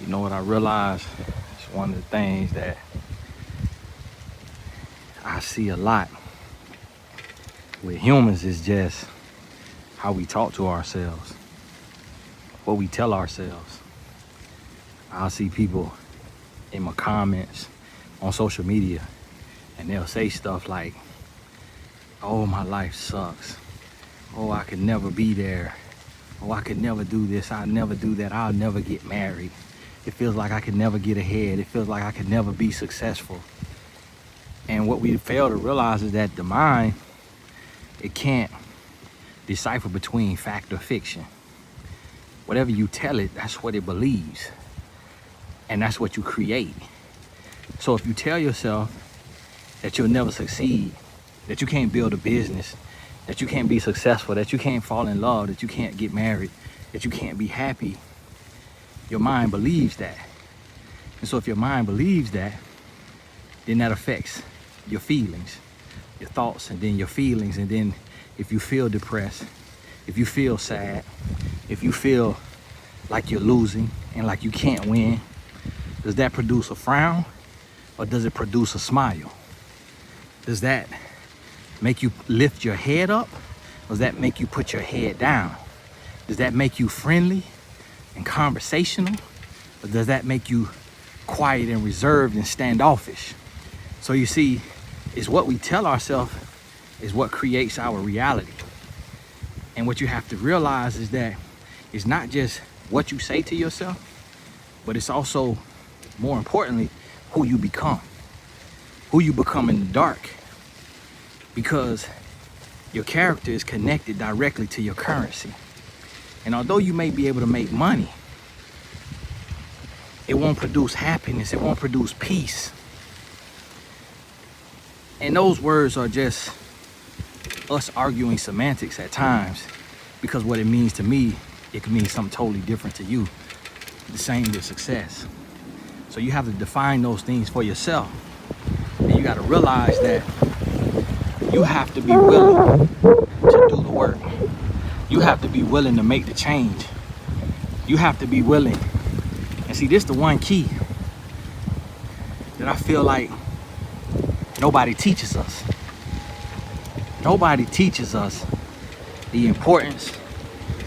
You know what I realized? It's one of the things that I see a lot with humans is just how we talk to ourselves, what we tell ourselves. I'll see people in my comments on social media and they'll say stuff like, oh, my life sucks. Oh, I could never be there. Oh, I could never do this. I'll never do that. I'll never get married. It feels like I could never get ahead. It feels like I could never be successful. And what we fail to realize is that the mind, it can't decipher between fact or fiction. Whatever you tell it, that's what it believes. And that's what you create. So if you tell yourself that you'll never succeed, that you can't build a business, that you can't be successful, that you can't fall in love, that you can't get married, that you can't be happy, your mind believes that. And so if your mind believes that, then that affects your feelings, your thoughts, and then your feelings. And then if you feel depressed, if you feel sad, if you feel like you're losing and like you can't win, does that produce a frown or does it produce a smile? Does that make you lift your head up or does that make you put your head down? Does that make you friendly and conversational or does that make you quiet and reserved and standoffish? So you see, it's what we tell ourselves is what creates our reality. And what you have to realize is that it's not just what you say to yourself, but it's also, more importantly, who you become in the dark. Because your character is connected directly to your currency. And although you may be able to make money, it won't produce happiness, it won't produce peace. And those words are just us arguing semantics at times, because what it means to me, it can mean something totally different to you. The same with success. So you have to define those things for yourself. And you got to realize that you have to be willing to do the work. You have to be willing to make the change. You have to be willing. And see, this is the one key that I feel like nobody teaches us. Nobody teaches us the importance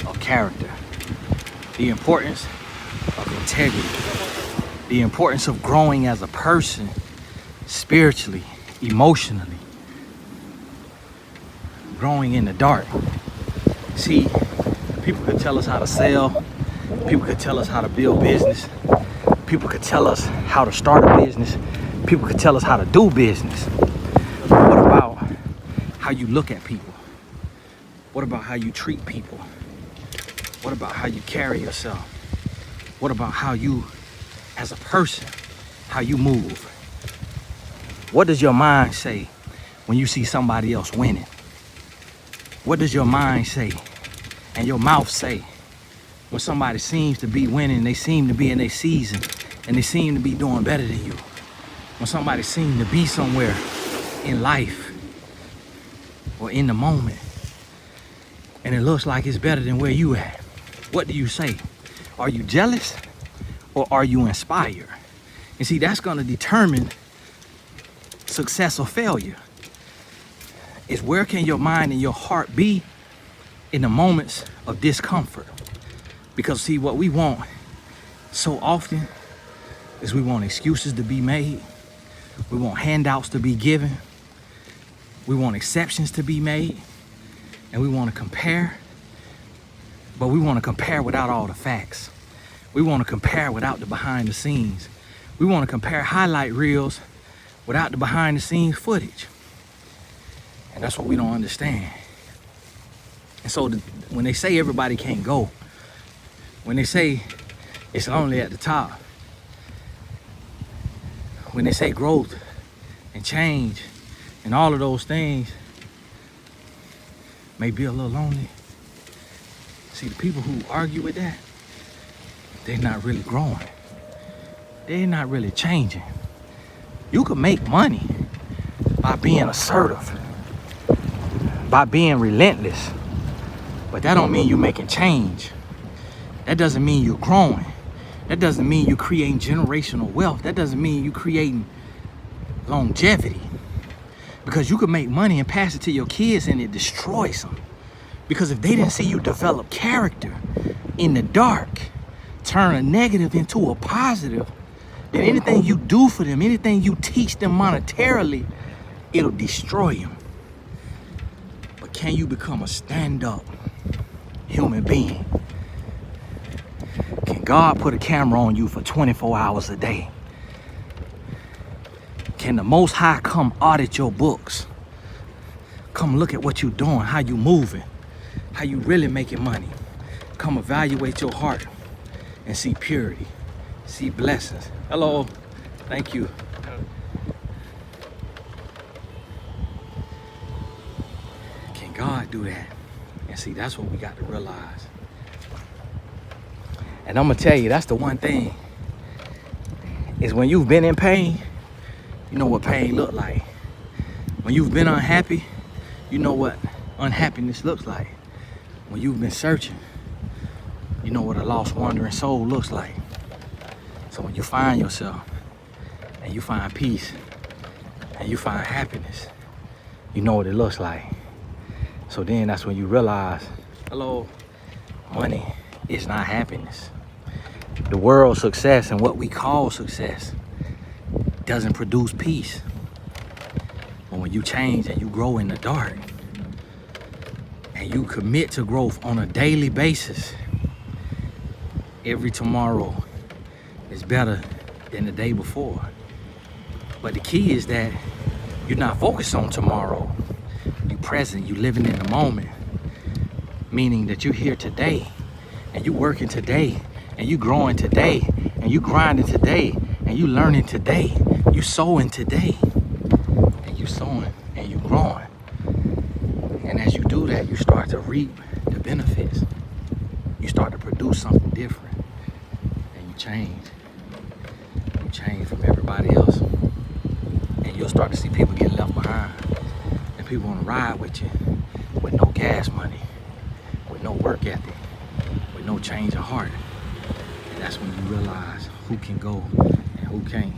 of character, the importance of integrity, the importance of growing as a person, spiritually, emotionally, growing in the dark. See, people could tell us how to sell, people could tell us how to build business, people could tell us how to start a business, people could tell us how to do business. What about how you look at people? What about how you treat people? What about how you carry yourself? What about how you, as a person, how you move? What does your mind say when you see somebody else winning? What does your mind say and your mouth say when somebody seems to be winning, they seem to be in their season, and they seem to be doing better than you? When somebody seems to be somewhere in life or in the moment, and it looks like it's better than where you at, what do you say? Are you jealous or are you inspired? And see, that's gonna determine success or failure. Is where can your mind and your heart be in the moments of discomfort? Because see, what we want so often is we want excuses to be made. We want handouts to be given. We want exceptions to be made. And we want to compare, but we want to compare without all the facts. We want to compare without the behind the scenes. We want to compare highlight reels without the behind the scenes footage. And that's what we don't understand. And so when they say everybody can't go, when they say it's only at the top, when they say growth and change and all of those things may be a little lonely. See, the people who argue with that, they're not really growing. They're not really changing. You can make money by being assertive, by being relentless, but that don't mean you're making change. That doesn't mean you're growing. That doesn't mean you're creating generational wealth. That doesn't mean you're creating longevity. Because you could make money and pass it to your kids and it destroys them. Because if they didn't see you develop character in the dark, turn a negative into a positive, then anything you do for them, anything you teach them monetarily, it'll destroy them. But can you become a stand-up human being? Can God put a camera on you for 24 hours a day? Can the Most High come audit your books? Come look at what you're doing, how you moving, how you really making money. Come evaluate your heart and see purity, see blessings. Hello, thank you. Can God do that? And see, that's what we got to realize. And I'm gonna tell you, that's the one thing, is when you've been in pain, you know what pain look like. When you've been unhappy, you know what unhappiness looks like. When you've been searching, you know what a lost, wandering soul looks like. So when you find yourself and you find peace and you find happiness, you know what it looks like. So then that's when you realize, hello, money is not happiness. The world's success and what we call success doesn't produce peace. But when you change and you grow in the dark and you commit to growth on a daily basis, every tomorrow is better than the day before. But the key is that you're not focused on tomorrow. You're present, you're living in the moment. Meaning that you're here today and you're working today and you're growing today and you're grinding today and you're learning today. You're sowing today and you're sowing and you're growing. And as you do that, you start to reap the benefits. You start to produce something different and you change. You change from everybody else. And you'll start to see people get left behind. And people want to ride with you with no gas money, with no work ethic, with no change of heart. And that's when you realize who can go and who can't.